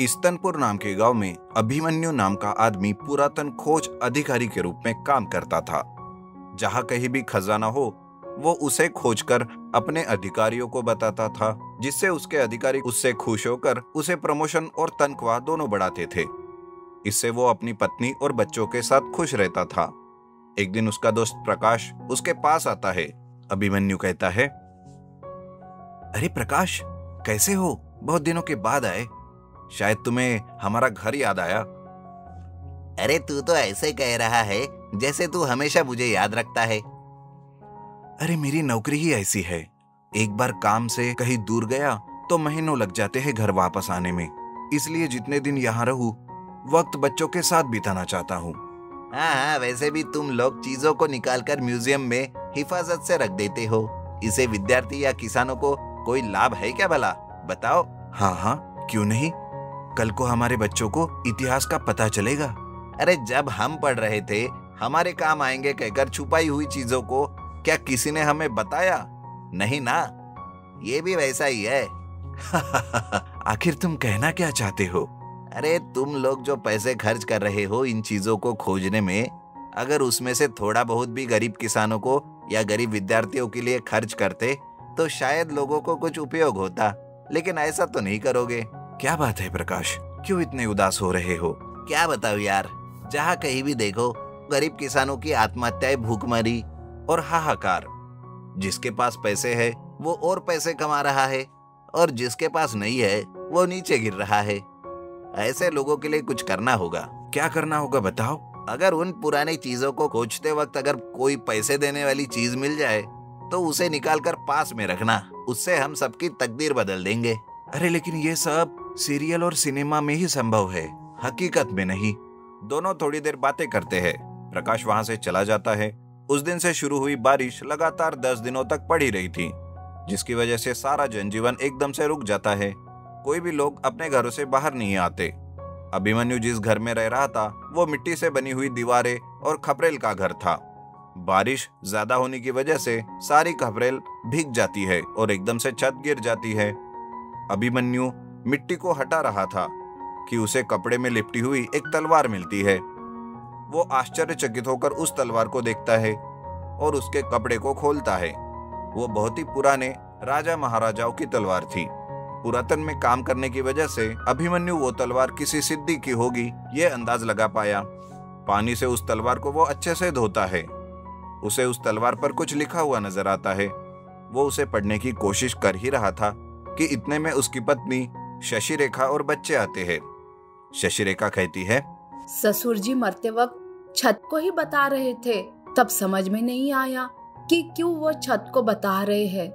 स्तनपुर नाम के गांव में अभिमन्यु नाम का आदमी पुरातन खोज अधिकारी के रूप में काम करता था। जहां कहीं भी खजाना हो वो उसे खोजकर अपने अधिकारियों को बताता था, जिससे उसके अधिकारी उससे खुश होकर उसे प्रमोशन और तनख्वाह दोनों बढ़ाते थे। इससे वो अपनी पत्नी और बच्चों के साथ खुश रहता था। एक दिन उसका दोस्त प्रकाश उसके पास आता है। अभिमन्यु कहता है, अरे प्रकाश, कैसे हो? बहुत दिनों के बाद आए। शायद तुम्हें हमारा घर याद आया। अरे तू तो ऐसे कह रहा है जैसे तू हमेशा मुझे याद रखता है। अरे मेरी नौकरी ही ऐसी है। एक बार काम से कहीं दूर गया तो महीनों लग जाते हैं घर वापस आने में। इसलिए जितने दिन यहाँ रहूं, वक्त बच्चों के साथ बिताना चाहता हूँ। हाँ, वैसे भी तुम लोग चीजों को निकालकर म्यूजियम में हिफाजत से रख देते हो। इसे विद्यार्थी या किसानों को कोई लाभ है क्या भला? बताओ। हाँ, क्यों नहीं। कल को हमारे बच्चों को इतिहास का पता चलेगा। अरे जब हम पढ़ रहे थे हमारे काम आएंगे कहकर छुपाई हुई चीजों को क्या किसी ने हमें बताया? नहीं ना। ये भी वैसा ही है। आखिर तुम कहना क्या चाहते हो? अरे तुम लोग जो पैसे खर्च कर रहे हो इन चीजों को खोजने में, अगर उसमें से थोड़ा बहुत भी गरीब किसानों को या गरीब विद्यार्थियों के लिए खर्च करते तो शायद लोगों को कुछ उपयोग होता, लेकिन ऐसा तो नहीं करोगे। क्या बात है प्रकाश, क्यों इतने उदास हो रहे हो? क्या बताओ यार, जहाँ कहीं भी देखो गरीब किसानों की आत्महत्याएं, भूखमरी और हाहाकार। जिसके पास पैसे है वो और पैसे कमा रहा है और जिसके पास नहीं है वो नीचे गिर रहा है। ऐसे लोगों के लिए कुछ करना होगा। क्या करना होगा बताओ? अगर उन पुरानी चीजों को खोजते वक्त अगर कोई पैसे देने वाली चीज मिल जाए तो उसे निकालकर पास में रखना। उससे हम सबकी तकदीर बदल देंगे। अरे लेकिन ये सब सीरियल और सिनेमा में ही संभव है, हकीकत में नहीं। दोनों थोड़ी देर बातें करते हैं। प्रकाश वहां से चला जाता है। उस दिन से शुरू हुई बारिश लगातार 10 दिनों तक पड़ी रही थी, जिसकी वजह से सारा जनजीवन एकदम से रुक जाता है। कोई भी लोग अपने घरों से बाहर नहीं आते। अभिमन्यु जिस घर में रह रहा था वो मिट्टी से बनी हुई दीवारें और खपरेल का घर था। बारिश ज्यादा होने की वजह से सारी खपरेल भीग जाती है और एकदम से छत गिर जाती है। अभिमन्यु मिट्टी को हटा रहा था कि उसे कपड़े में लिपटी हुई एक तलवार मिलती है। वो आश्चर्यचकित होकर उस तलवार को देखता है और उसके कपड़े को खोलता है। वो बहुत ही पुराने राजा महाराजाओं की तलवार थी। पुरातन में काम करने की वजह से अभिमन्यु वो तलवार किसी सिद्धि की होगी ये अंदाज लगा पाया। पानी से उस तलवार को वो अच्छे से धोता है। उसे उस तलवार पर कुछ लिखा हुआ नजर आता है। वो उसे पढ़ने की कोशिश कर ही रहा था कि इतने में उसकी पत्नी शशिरेखा और बच्चे आते हैं। शशिरेखा कहती है, ससुर जी मरते वक्त छत को ही बता रहे थे, तब समझ में नहीं आया कि क्यों वो छत को बता रहे हैं।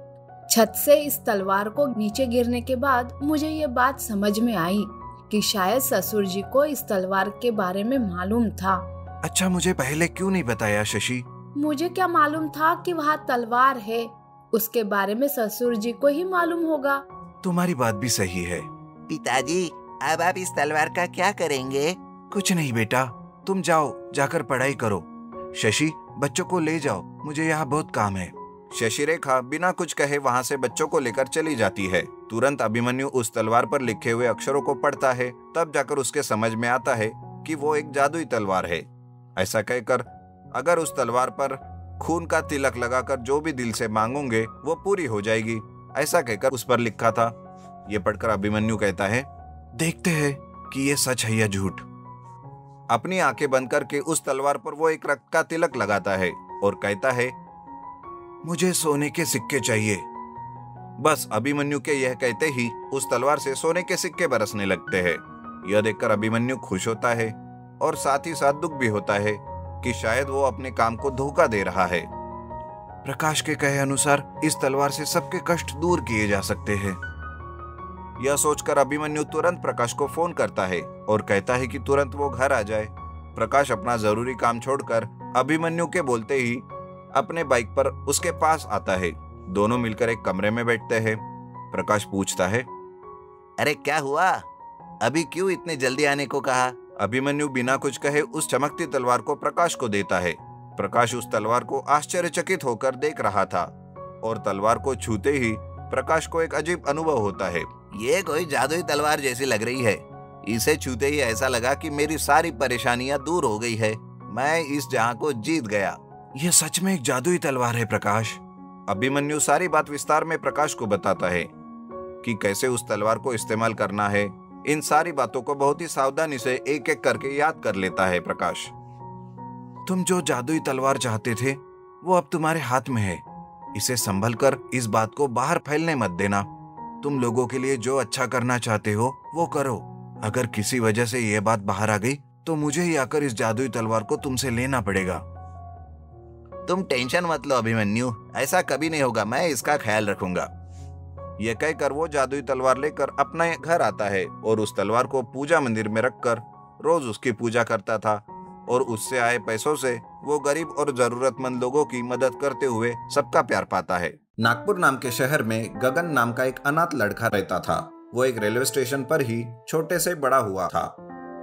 छत से इस तलवार को नीचे गिरने के बाद मुझे ये बात समझ में आई कि शायद ससुर जी को इस तलवार के बारे में मालूम था। अच्छा, मुझे पहले क्यों नहीं बताया शशि? मुझे क्या मालूम था कि वहाँ तलवार है। उसके बारे में ससुर जी को ही मालूम होगा। तुम्हारी बात भी सही है। पिताजी, अब आप इस तलवार का क्या करेंगे? कुछ नहीं बेटा, तुम जाओ, जाकर पढ़ाई करो। शशि, बच्चों को ले जाओ, मुझे यहाँ बहुत काम है। शशिरेखा बिना कुछ कहे वहाँ से बच्चों को लेकर चली जाती है। तुरंत अभिमन्यु उस तलवार पर लिखे हुए अक्षरों को पढ़ता है। तब जाकर उसके समझ में आता है कि वो एक जादुई तलवार है। ऐसा कहकर अगर उस तलवार पर खून का तिलक लगाकर जो भी दिल से मांगोगे वो पूरी हो जाएगी, ऐसा कहकर उस पर लिखा था। ये पढ़कर अभिमन्यु कहता है, देखते हैं कि ये सच है या झूठ। अपनी आंखें बंद करके उस तलवार पर वो एक रक्त का तिलक लगाता है और कहता है, मुझे सोने के सिक्के चाहिए। बस अभिमन्यु के यह कहते ही उस तलवार से सोने के सिक्के बरसने लगते हैं। यह देखकर अभिमन्यु खुश होता है और साथ ही साथ दुख भी होता है कि शायद वो अपने काम को धोखा दे रहा है। प्रकाश के कहे अनुसार इस तलवार से सबके कष्ट दूर किए जा सकते हैं। यह सोचकर अभिमन्यु तुरंत प्रकाश को फोन करता है और कहता है कि तुरंत वो घर आ जाए। प्रकाश अपना जरूरी काम छोड़कर अभिमन्यु के बोलते ही अपने बाइक पर उसके पास आता है। दोनों मिलकर एक कमरे में बैठते हैं। प्रकाश पूछता है, अरे क्या हुआ? अभी क्यों इतने जल्दी आने को कहा? अभिमन्यु बिना कुछ कहे उस चमकती तलवार को प्रकाश को देता है। प्रकाश उस तलवार को आश्चर्यचकित होकर देख रहा था और तलवार को छूते ही प्रकाश को एक अजीब अनुभव होता है। ये कोई जादुई तलवार जैसी लग रही है। इसे छूते ही ऐसा लगा कि मेरी सारी परेशानियां दूर हो गई है। मैं इस जहां को जीत गया। यह सच में एक जादुई तलवार है प्रकाश। अभिमन्यु सारी बात विस्तार में प्रकाश को बताता है कि कैसे उस तलवार को इस्तेमाल करना है। इन सारी बातों को बहुत ही सावधानी से एक एक करके याद कर लेता है प्रकाश। तुम जो जादुई तलवार चाहते थे वो अब तुम्हारे हाथ में है। इसे संभल कर इस बात को बाहर फैलने मत देना। तुम लोगों के लिए जो अच्छा करना चाहते हो वो करो। अगर किसी वजह से ये बात बाहर आ गई तो मुझे ही आकर इस जादुई तलवार को तुमसे लेना पड़ेगा। तुम टेंशन मत लो अभिमन्यु, ऐसा कभी नहीं होगा, मैं इसका ख्याल रखूंगा। यह कहकर वो जादुई तलवार लेकर अपने घर आता है और उस तलवार को पूजा मंदिर में रखकर रोज उसकी पूजा करता था और उससे आए पैसों से वो गरीब और जरूरतमंद लोगों की मदद करते हुए सबका प्यार पाता है। नागपुर नाम के शहर में गगन नाम का एक अनाथ लड़का रहता था। वो एक रेलवे स्टेशन पर ही छोटे से बड़ा हुआ था।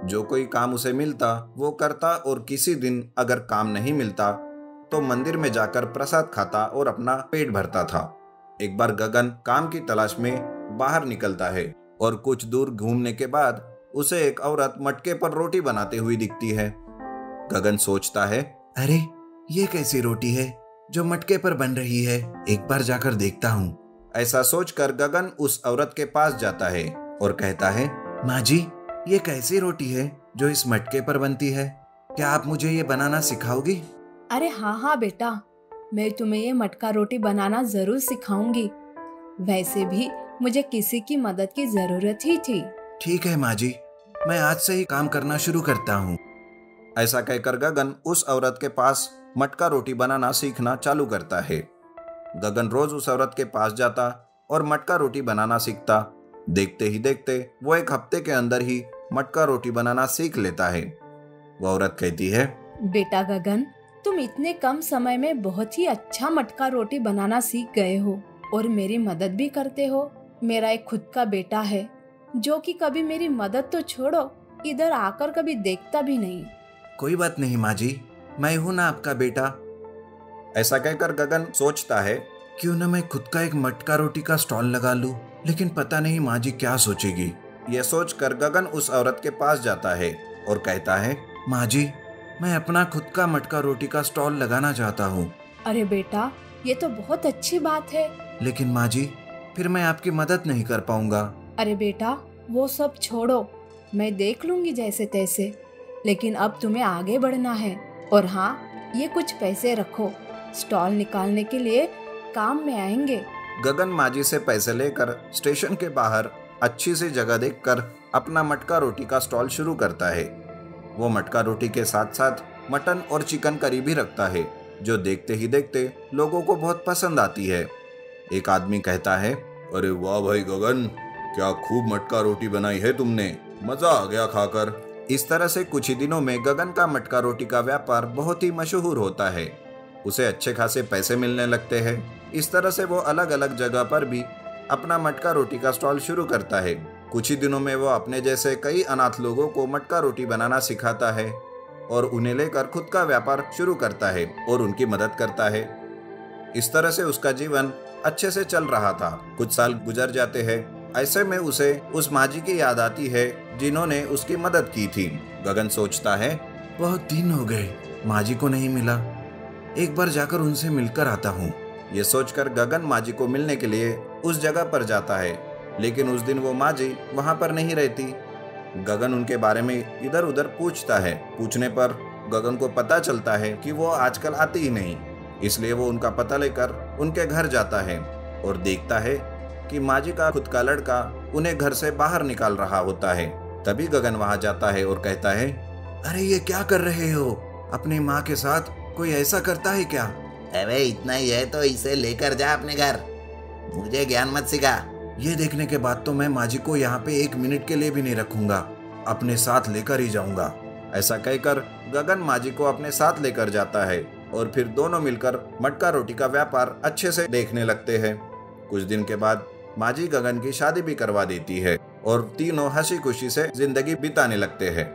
जो कोई काम उसे मिलता वो करता और किसी दिन अगर काम नहीं मिलता तो मंदिर में जाकर प्रसाद खाता और अपना पेट भरता था। एक बार गगन काम की तलाश में बाहर निकलता है और कुछ दूर घूमने के बाद उसे एक औरत मटके पर रोटी बनाते हुई दिखती है। गगन सोचता है, अरे ये कैसी रोटी है जो मटके पर बन रही है, एक बार जाकर देखता हूँ। ऐसा सोचकर गगन उस औरत के पास जाता है और कहता है, माँ जी ये कैसी रोटी है जो इस मटके पर बनती है, क्या आप मुझे ये बनाना सिखाओगी? अरे हाँ हाँ बेटा, मैं तुम्हें ये मटका रोटी बनाना जरूर सिखाऊंगी। वैसे भी मुझे किसी की मदद की जरूरत ही थी। ठीक है माँ जी, मैं आज से ही काम करना शुरू करता हूँ। ऐसा कहकर गगन उस औरत के पास मटका रोटी बनाना सीखना चालू करता है। गगन रोज उस औरत के पास जाता और मटका रोटी बनाना सीखता। देखते ही देखते वो एक हफ्ते के अंदर ही मटका रोटी बनाना सीख लेता है। वो औरत कहती है, बेटा गगन, तुम इतने कम समय में बहुत ही अच्छा मटका रोटी बनाना सीख गए हो और मेरी मदद भी करते हो। मेरा एक खुद का बेटा है जो कि कभी मेरी मदद तो छोड़ो, इधर आकर कभी देखता भी नहीं। कोई बात नहीं माँ जी, मैं हूं ना आपका बेटा। ऐसा कहकर गगन सोचता है, क्यों न मैं खुद का एक मटका रोटी का स्टॉल लगा लूं, लेकिन पता नहीं माँ जी क्या सोचेगी। यह सोचकर गगन उस औरत के पास जाता है और कहता है, माँ जी मैं अपना खुद का मटका रोटी का स्टॉल लगाना चाहता हूँ। अरे बेटा, ये तो बहुत अच्छी बात है। लेकिन माँ जी फिर मैं आपकी मदद नहीं कर पाऊंगा। अरे बेटा वो सब छोड़ो, मैं देख लूंगी जैसे तैसे, लेकिन अब तुम्हें आगे बढ़ना है। और हाँ, ये कुछ पैसे रखो, स्टॉल निकालने के लिए काम में आएंगे। गगन माँ जी से पैसे लेकर स्टेशन के बाहर अच्छी सी जगह देखकर अपना मटका रोटी का स्टॉल शुरू करता है। वो मटका रोटी के साथ साथ मटन और चिकन करी भी रखता है, जो देखते ही देखते लोगों को बहुत पसंद आती है। एक आदमी कहता है, अरे वाह भाई गगन, क्या खूब मटका रोटी बनाई है तुमने, मजा आ गया खाकर। इस तरह से कुछ ही दिनों में गगन का मटका रोटी का व्यापार बहुत ही मशहूर होता है। उसे अच्छे खासे पैसे मिलने लगते हैं। इस तरह से वो अलग अलग जगह पर भी अपना मटका रोटी का स्टॉल शुरू करता है। कुछ ही दिनों में वो अपने जैसे कई अनाथ लोगों को मटका रोटी बनाना सिखाता है और उन्हें लेकर खुद का व्यापार शुरू करता है और उनकी मदद करता है। इस तरह से उसका जीवन अच्छे से चल रहा था। कुछ साल गुजर जाते हैं। ऐसे में उसे उस माँ जी की याद आती है जिन्होंने उसकी मदद की थी। गगन सोचता है, बहुत दिन हो गए माँ जी को नहीं मिला, एक बार जाकर उनसे मिलकर आता हूँ। ये सोचकर गगन माँ जी को मिलने के लिए उस जगह पर जाता है, लेकिन उस दिन वो माँ जी वहाँ पर नहीं रहती। गगन उनके बारे में इधर उधर पूछता है। पूछने पर गगन को पता चलता है कि वो आजकल आती ही नहीं। इसलिए वो उनका पता लेकर उनके घर जाता है और देखता है कि माँ जी का खुद का लड़का उन्हें घर से बाहर निकाल रहा होता है। तभी गगन वहाँ जाता है और कहता है, अरे ये क्या कर रहे हो, अपनी माँ के साथ कोई ऐसा करता है क्या? अबे इतना ही है तो इसे लेकर जा अपने घर, मुझे ज्ञान मत सिखा। ये देखने के बाद तो मैं माँ जी को यहाँ पे 1 मिनट के लिए भी नहीं रखूंगा, अपने साथ लेकर ही जाऊंगा। ऐसा कहकर गगन माँ जी को अपने साथ लेकर जाता है और फिर दोनों मिलकर मटका रोटी का व्यापार अच्छे से देखने लगते हैं। कुछ दिन के बाद माँ जी गगन की शादी भी करवा देती है और तीनों हंसी खुशी से जिंदगी बिताने लगते हैं।